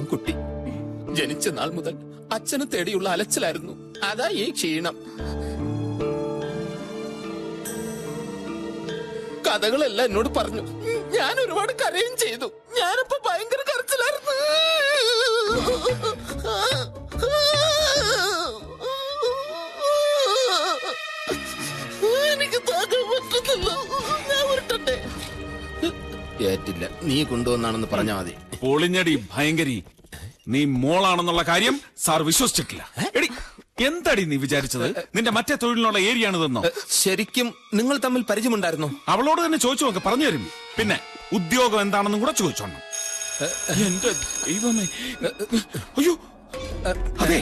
പാവം കുട്ടി. ജനിച്ച നാൾ മുതൽ അച്ഛനെ തേടിയുള്ള അലച്ചിലായിരുന്നു. അതാ ഈ ക്ഷീണം. കഥകളെല്ലാം എന്നോട് പറഞ്ഞു. ഞാൻ ഒരുപാട് കരയും ചെയ്തു. ഞാനിപ്പോ ഭയങ്കര കരച്ചിലായിരുന്നു. എനിക്ക് താങ്ങാൻ പറ്റുന്നില്ല. ഞാൻ ഉരുട്ടട്ടെ? ഏറ്റില്ല. നീ കൊണ്ടുവന്നാണെന്ന് പറഞ്ഞാ മതി. പൊളിഞ്ഞടി ഭയങ്കരി. നീ മോളാണെന്നുള്ള കാര്യം സാർ വിശ്വസിച്ചിട്ടില്ല. എടി എന്തടി നീ വിചാരിച്ചത്? നിന്റെ മറ്റേ തൊഴിലിനുള്ള ഏരിയാണിതെന്നോ? ശരിക്കും നിങ്ങൾ തമ്മിൽ പരിചയമുണ്ടായിരുന്നോ? അവളോട് തന്നെ ചോദിച്ചു നോക്ക്, പറഞ്ഞു തരും. പിന്നെ ഉദ്യോഗം എന്താണെന്നും കൂടെ ചോദിച്ചോണം. എന്റെ ദൈവമേ. അയ്യോ അതെ,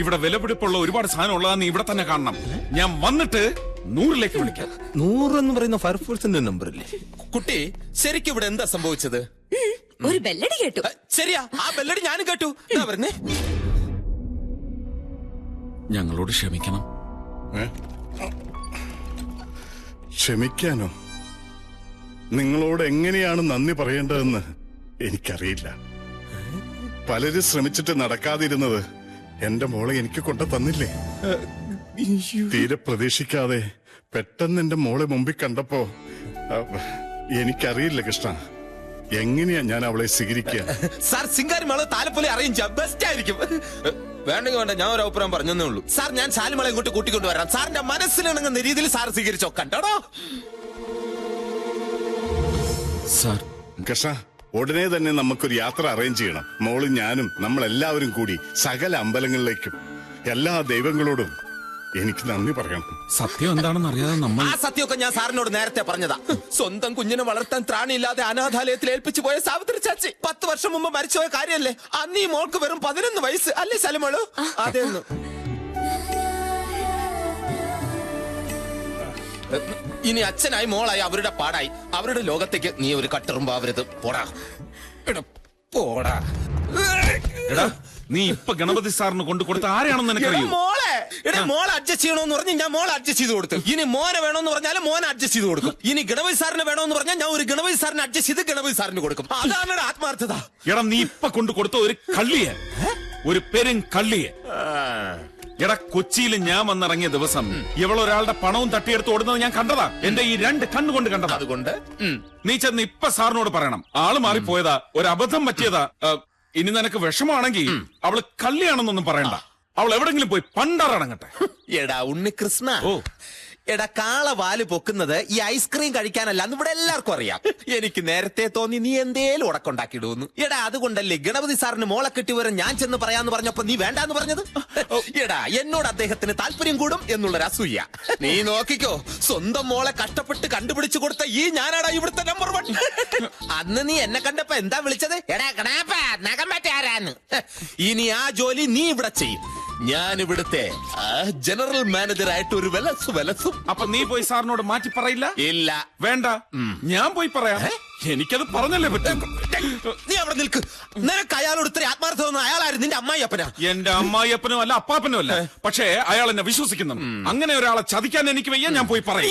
ഇവിടെ വിലപിടിപ്പുള്ള ഒരുപാട് സാധനം ഉള്ളതാന്ന് ഇവിടെ തന്നെ കാണണം. ഞാൻ വന്നിട്ട് 100ലേക്ക് വിളിക്കാം. 100 എന്ന് പറയുന്ന ഫയർഫോഴ്സിന്റെ നമ്പറില്ലേ? കുട്ടി, ശരിക്കും ഇവിടെ എന്താ സംഭവിച്ചത്? ഒരു ബെല്ലടി കേട്ടു. ശരിയാ, ആ ബെല്ലടി ഞാനും കേട്ടു. എന്താ പറഞ്ഞേ? ഞങ്ങളോട് ക്ഷമിക്കണം. ക്ഷമിക്കാനോ? നിങ്ങളോട് എങ്ങനെയാണ് നന്ദി പറയേണ്ടതെന്ന് എനിക്കറിയില്ല. പലരും ശ്രമിച്ചിട്ട് നടക്കാതിരുന്നത് എന്റെ മോളെ എനിക്ക് കൊണ്ടു തന്നില്ലേ? തീരെ പ്രതീക്ഷിക്കാതെ പെട്ടെന്ന് എന്റെ മോളെ മുമ്പിൽ കണ്ടപ്പോ എനിക്കറിയില്ല കൃഷ്ണ, എങ്ങനെയാ ഞാൻ അവളെ സ്വീകരിക്കുക. സാർ സിംഗാരിമളെ താലപ്പൊലി അറേഞ്ച് ബെസ്റ്റ് ആയിരിക്കും. വേണ്ടെങ്കിൽ വേണ്ട, ഞാൻ ഒരു അഭിപ്രായം പറഞ്ഞേ ഉള്ളൂ. സാർ, ഞാൻ ശാലിമളെ ഇങ്ങോട്ട് കൂട്ടിക്കൊണ്ടുവരാം. സാറിന്റെ മനസ്സിലിണങ്ങുന്ന രീതിയിൽ സാർ സ്വീകരിച്ചോ. കണ്ടോ സാർ? കൃഷ്ണ, ഉടനെ തന്നെ നമുക്കൊരു യാത്ര അറേഞ്ച് ചെയ്യണം. മോളും ഞാനും നമ്മളെല്ലാവരും കൂടി സകല അമ്പലങ്ങളിലേക്കും. എല്ലാ ദൈവങ്ങളോടും എനിക്ക് നന്ദി പറയണം. സത്യം എന്താണെന്ന് അറിയാതെ നമ്മൾ... ആ സത്യമൊക്കെ ഞാൻ സാറിനോട് നേരത്തെ പറഞ്ഞതാ. സ്വന്തം കുഞ്ഞിനെ വളർത്താൻ ത്രാണിയില്ലാതെ അനാഥാലയത്തിൽ ഏൽപ്പിച്ചു പോയ സാവിത്രി ചാച്ചി 10 വർഷം മുമ്പ് മരിച്ചുപോയ കാര്യല്ലേ? അന്ന് ഈ മോൾക്ക് വെറും 11 വയസ്സ് അല്ലേ ശാലിമളു? അതെന്ന് ഇനി അച്ഛനായി മോളായി അവരുടെ പാടായി അവരുടെ ലോകത്തേക്ക് നീ ഒരു കട്ടെറുമ്പാവരുത്. പോടാ പോടാ. എടാ, നീ ഇപ്പൊ ഗണപതി സാറിന് കൊണ്ടു കൊടുത്ത ആരെയാണെന്ന് എനിക്കറിയൂ. മോളെ അഡ്ജസ്റ്റ് ചെയ്യണമെന്ന് പറഞ്ഞ് ഞാൻ മോളെ അഡ്ജസ്റ്റ് ചെയ്ത് കൊടുത്തു. ഇനി മോനെ വേണമെന്ന് പറഞ്ഞാൽ മോനെ അഡ്ജസ്റ്റ് ചെയ്ത് കൊടുക്കും. ഇനി ഗണപതി സാറിന് വേണമെന്ന് പറഞ്ഞാൽ ഞാൻ ഒരു ഗണപതി സാറിന് അഡ്ജസ്റ്റ് ചെയ്ത് ഗണപതി സാറിന് കൊടുക്കും. അതാണ് ആത്മാർത്ഥത. എടാ, നീ ഇപ്പൊ കൊണ്ടു കൊടുത്ത ഒരു കള്ളിയെ, ഒരു പെരും കള്ളിയെ. എടാ, കൊച്ചിയിൽ ഞാൻ വന്നിറങ്ങിയ ദിവസം ഇവളൊരാളുടെ പണവും തട്ടിയെടുത്ത് ഓടുന്നത് ഞാൻ കണ്ടതാ. എന്റെ ഈ 2 കണ്ണുകൊണ്ട് കണ്ടതാ. അതുകൊണ്ട് നീ ചെന്ന് ഇപ്പൊ സാറിനോട് പറയണം, ആള് മാറിപ്പോയതാ, ഒരു അബദ്ധം പറ്റിയതാ. ഇനി നിനക്ക് വിഷമാണെങ്കിൽ അവള് കള്ളിയാണെന്നൊന്നും പറയണ്ട. അവൾ എവിടെങ്കിലും പോയി പണ്ടാറടങ്ങട്ടെ. എടാ ഉണ്ണികൃഷ്ണ, ഓ എടാ, കാളവാല് പൊക്കുന്നത് ഈ ഐസ്ക്രീം കഴിക്കാനല്ല എന്ന് ഇവിടെ എല്ലാവർക്കും അറിയാം. എനിക്ക് നേരത്തെ തോന്നി നീ എന്തേലും ഉടക്കുണ്ടാക്കിയിടുന്നു. എടാ, അതുകൊണ്ടല്ലേ ഗണപതി സാറിന് മോളെ കിട്ടി വരും ഞാൻ ചെന്ന് പറയാന്ന് പറഞ്ഞപ്പോ നീ വേണ്ടാന്ന് പറഞ്ഞത്? എടാ, എന്നോട് അദ്ദേഹത്തിന് താല്പര്യം കൂടും എന്നുള്ളൊരു അസൂയ. നീ നോക്കിക്കോ, സ്വന്തം മോളെ കഷ്ടപ്പെട്ട് കണ്ടുപിടിച്ചു കൊടുത്ത ഈ ഞാനാടാ ഇവിടുത്തെ നമ്പർ 1. അന്ന് നീ എന്നെ കണ്ടപ്പോ എന്താ വിളിച്ചത്? എടാ കണാപ്പ, നഖം പറ്റാരാന്ന്. ഇനി ആ ജോലി നീ ഇവിടെ ചെയ്യും. ഞാൻ ഇവിടുത്തെ ജനറൽ മാനേജറായിട്ട് ഒരു വിലസും. അപ്പൊ നീ പോയി സാറിനോട് മാറ്റി പറയില്ല? ഇല്ല, വേണ്ട, ഞാൻ പോയി പറയാം. എനിക്കത് പറഞ്ഞല്ലേ പറ്റും. നീ അവിടെ നിൽക്ക്. നിനക്ക് അയാളോട് ഇത്ര ആത്മാർത്ഥം തോന്നുന്നു. അയാളായിരുന്നു നിന്റെ അമ്മായിയപ്പനാ. എന്റെ അമ്മായിയപ്പനും അല്ല, അപ്പാപ്പനും അല്ല. പക്ഷേ അയാൾ എന്നെ വിശ്വസിക്കുന്നു. അങ്ങനെ ഒരാളെ ചതിക്കാൻ എനിക്ക് വയ്യ. ഞാൻ പോയി പറയും.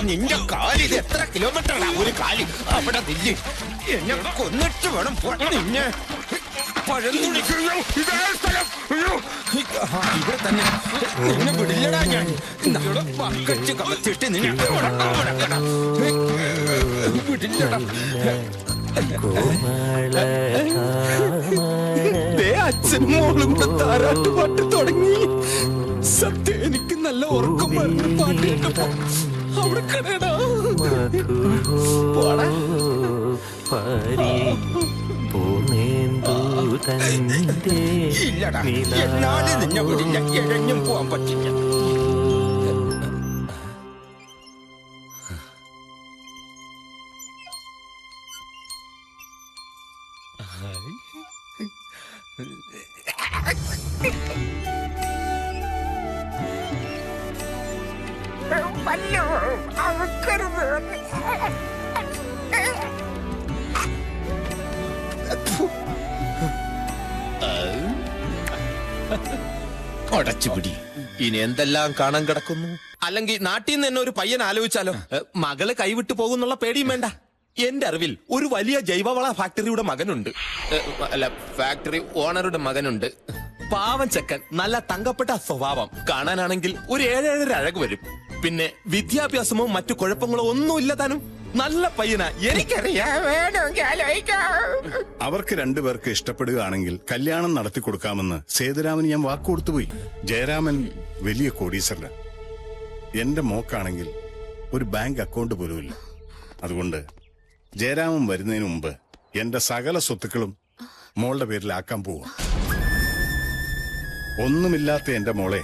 നിന്റെ കാലി ഇത് എത്ര കിലോമീറ്ററാണ്? ഒരു കാലി അവിടെ നില്ല്. എന്നെ കൊന്നിട്ട് വേണം നിന്നെ ഇവിടെ തന്നെ നിന്നെ വിടില്ലടാ ഞാൻ. പക്കച്ച് കമത്തിട്ട് നിന്നെ വിടില്ലടാ. അച്ഛനും മോളും താരാട്ട് പാട്ട് തുടങ്ങി. സത്യം, എനിക്ക് നല്ല ഉറക്കം വരുന്ന പാട്ട് കേട്ടപ്പോ അവിടെ കടയടാ. ഇല്ലടാ, എന്നാലും നിന്നെ വിടില്ല. ഇഴഞ്ഞും പോവാൻ പറ്റില്ല. അടച്ചുപിടി. ഇനി എന്തെല്ലാം കാണാൻ കിടക്കുന്നു. അല്ലെങ്കിൽ നാട്ടിൽ നിന്ന് തന്നെ ഒരു പയ്യൻ ആലോചിച്ചാലോ? മകള് കൈവിട്ടു പോകുന്നുള്ള പേടിയും വേണ്ട. എന്റെ അറിവിൽ ഒരു വലിയ ജൈവവള ഫാക്ടറിയുടെ മകനുണ്ട്. അല്ല, ഫാക്ടറി ഓണറുടെ മകനുണ്ട്. പാവം ചെക്കൻ, നല്ല തങ്കപ്പെട്ട സ്വഭാവം. കാണാനാണെങ്കിൽ ഒരു 7-7.5 അഴക് വരും. പിന്നെ വിദ്യാഭ്യാസമോ മറ്റു കുഴപ്പങ്ങളോ ഒന്നുമില്ല താനും. നല്ല പയ്യനാ, എനിക്കറിയാം. അവർക്ക് രണ്ടുപേർക്ക് ഇഷ്ടപ്പെടുകയാണെങ്കിൽ കല്യാണം നടത്തി കൊടുക്കാമെന്ന് സേതുരാമന് ഞാൻ വാക്കുകൊടുത്തുപോയി. ജയരാമൻ വലിയ കോടീശ്വരൻ. എന്റെ മോക്കാണെങ്കിൽ ഒരു ബാങ്ക് അക്കൗണ്ട് പോലുമില്ല. അതുകൊണ്ട് ജയരാമൻ വരുന്നതിന് മുമ്പ് എന്റെ സകല സ്വത്തുക്കളും മോളുടെ പേരിലാക്കാൻ പോവാ. ഒന്നുമില്ലാത്ത എന്റെ മോളെ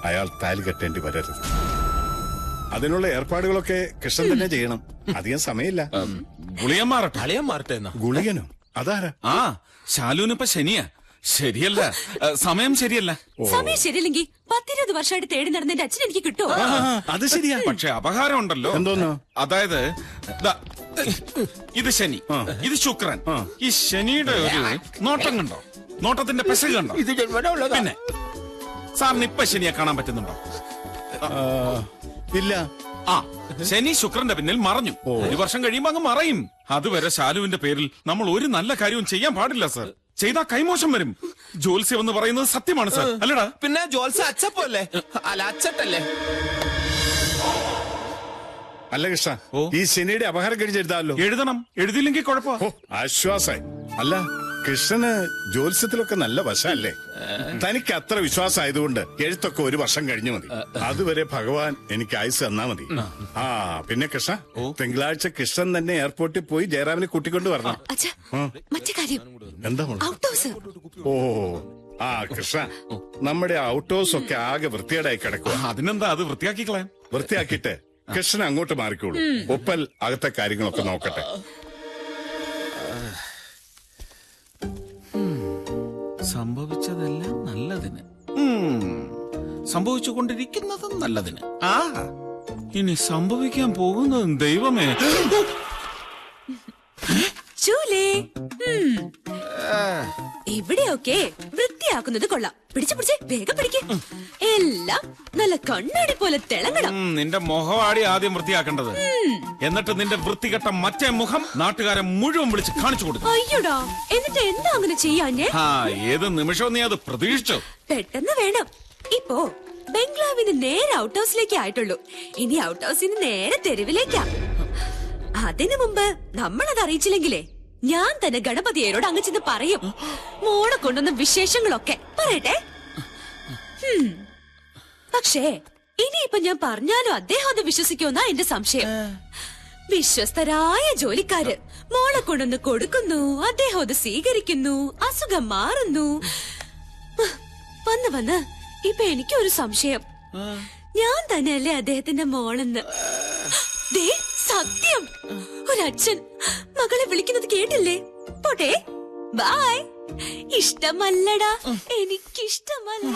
അയാൾ താലി കെട്ടേണ്ടി വരരുത്. അതിനുള്ള ഏർപ്പാടുകളൊക്കെ കൃഷ്ണൻ തന്നെ ചെയ്യണം. അധികം സമയമില്ല. ഗുളിയൻ മാറട്ടെ. അളിയൻ മാറട്ടെ എന്നാ. ഗുളികനോ? അതാരാ? ആ, ശാലുവിനിപ്പ ശനിയാ. ശരിയല്ല, സമയം ശരിയല്ല. സമയം ശരിയില്ലെങ്കിൽ 10-20 വർഷമായിട്ട് തേടി നടന്ന എന്റെ അച്ഛൻ എനിക്ക് കിട്ടുമോ? അത് ശരിയാ. പക്ഷെ അപകാരം ഉണ്ടല്ലോ. എന്തോന്നോ? അതായത് ദാ, ഇത് ശനി, ഇത് ശുക്രൻ. ഈ ശനിയുടെ ഒരു നോട്ടം കണ്ടോ? നോട്ടത്തിന്റെ പെശക് കണ്ടോ? പിന്നെ സാറിന് ഇപ്പൊ ശനിയെ കാണാൻ പറ്റുന്നുണ്ടോ? ഇല്ല. ആ, ശനി ശുക്രന്റെ പിന്നിൽ മറഞ്ഞു. 1 വർഷം കഴിയുമ്പോ അങ്ങ് മറയും. അതുവരെ ശാലുവിന്റെ പേരിൽ നമ്മൾ ഒരു നല്ല കാര്യവും ചെയ്യാൻ പാടില്ല സർ. ചെയ്താ കൈമോശം വരും. ജോത്സ്യം എന്ന് പറയുന്നത് സത്യമാണ് സർ, അല്ലടാ? പിന്നെ ജോൽസ അച്ചപ്പല്ലേ? അല്ല, അച്ചട്ടല്ലേ? അല്ല കൃഷ്ണ, ഈ ശനിയുടെ അപഹാരം കഴിച്ചെഴുതാമല്ലോ. എഴുതണം. എഴുതിയില്ലെങ്കിൽ കുഴപ്പ. ആശ്വാസായി. അല്ല, കൃഷ്ണന് ജ്യോത്സ്യത്തിലൊക്കെ നല്ല വശമല്ലേ? തനിക്ക് അത്ര വിശ്വാസമായതുകൊണ്ട് എഴുത്തൊക്കെ 1 വർഷം കഴിഞ്ഞു മതി. അതുവരെ ഭഗവാൻ എനിക്ക് ആയുസ് തന്നാ മതി. ആ, പിന്നെ കൃഷ്ണ, തിങ്കളാഴ്ച കൃഷ്ണൻ തന്നെ എയർപോർട്ടിൽ പോയി ജയറാമിനെ കൂട്ടിക്കൊണ്ട് വരണം. അച്ഛാ, മറ്റേ കാര്യം. എന്താ മോളെ? Out house. ഓ, ആ കൃഷ്ണ, നമ്മുടെ ഔട്ട് ഹൗസ് ഒക്കെ ആകെ വൃത്തികേടായി കിടക്കുക. അതിനെന്താ, അത് വൃത്തിയാക്കി കളയാൻ. വൃത്തിയാക്കിയിട്ട് കൃഷ്ണൻ അങ്ങോട്ട് മാറിക്കോളൂ. ഒപ്പൽ അകത്തെ കാര്യങ്ങളൊക്കെ നോക്കട്ടെ. സംഭവിച്ചതെല്ലാം നല്ലതിന്, സംഭവിച്ചുകൊണ്ടിരിക്കുന്നതും നല്ലതിന്. ഇനി സംഭവിക്കാൻ പോകുന്നതും ദൈവമേ. ചൂലേ. ഇവിടെയൊക്കെ വൃത്തിയാക്കുന്നത് കൊള്ളാം. പിടിച്ച് വേഗം പിടിക്ക്. എല്ലാം നല്ല കണ്ണാടി പോലെ തിളങ്ങണം. നിന്റെ മുഖവാടി ആദ്യം വൃത്തിയാക്കേണ്ടത്. എന്നിട്ട് നിന്റെ വൃത്തികെട്ട മറ്റേ മുഖം നാട്ടുകാരെ മുഴുവൻ വിളിച്ച് കാണിച്ചു കൊടുക്കും. അയ്യോടാ, എന്നിട്ട് എന്താ അങ്ങനെ ചെയ്യാഞ്ഞേ? ഏത് നിമിഷവും നീ അത് പ്രതീക്ഷിച്ചോ? പെട്ടെന്ന് വേണം. ഇപ്പോ ബംഗ്ലാവിന് നേരെ ഔട്ട് ഹൗസിലേക്ക് ആയിട്ടുള്ളൂ. ഇനി ഔട്ട് ഹൗസിന് നേരെ തെരുവിലേക്കാ. അതിനു മുമ്പ് നമ്മളത് അറിയിച്ചില്ലെങ്കിലേ ഞാൻ തന്നെ ഗണപതിയോട് അങ്ങ് ചെന്ന് പറയും. മോളെ കൊണ്ടുവന്ന വിശേഷങ്ങളൊക്കെ പറയട്ടെ. പക്ഷേ ഇനിയിപ്പൊ ഞാൻ പറഞ്ഞാലും അദ്ദേഹം അത് വിശ്വസിക്കുമെന്നാ എന്റെ സംശയം. വിശ്വസ്തരായ ജോലിക്കാര് മോളെ കൊണ്ടുവന്ന് കൊടുക്കുന്നു, അദ്ദേഹം അത് സ്വീകരിക്കുന്നു, അസുഖം മാറുന്നു. വന്ന് ഇപ്പൊ എനിക്കൊരു സംശയം. ഞാൻ തന്നെയല്ലേ അദ്ദേഹത്തിന്റെ മോളെന്ന്. ദേ, സത്യം. ഒരച്ഛൻ മകളെ വിളിക്കുന്നത് കേട്ടില്ലേ? പോട്ടെ, ബൈ. ഇഷ്ടമല്ലടാ, എനിക്കിഷ്ടമല്ല.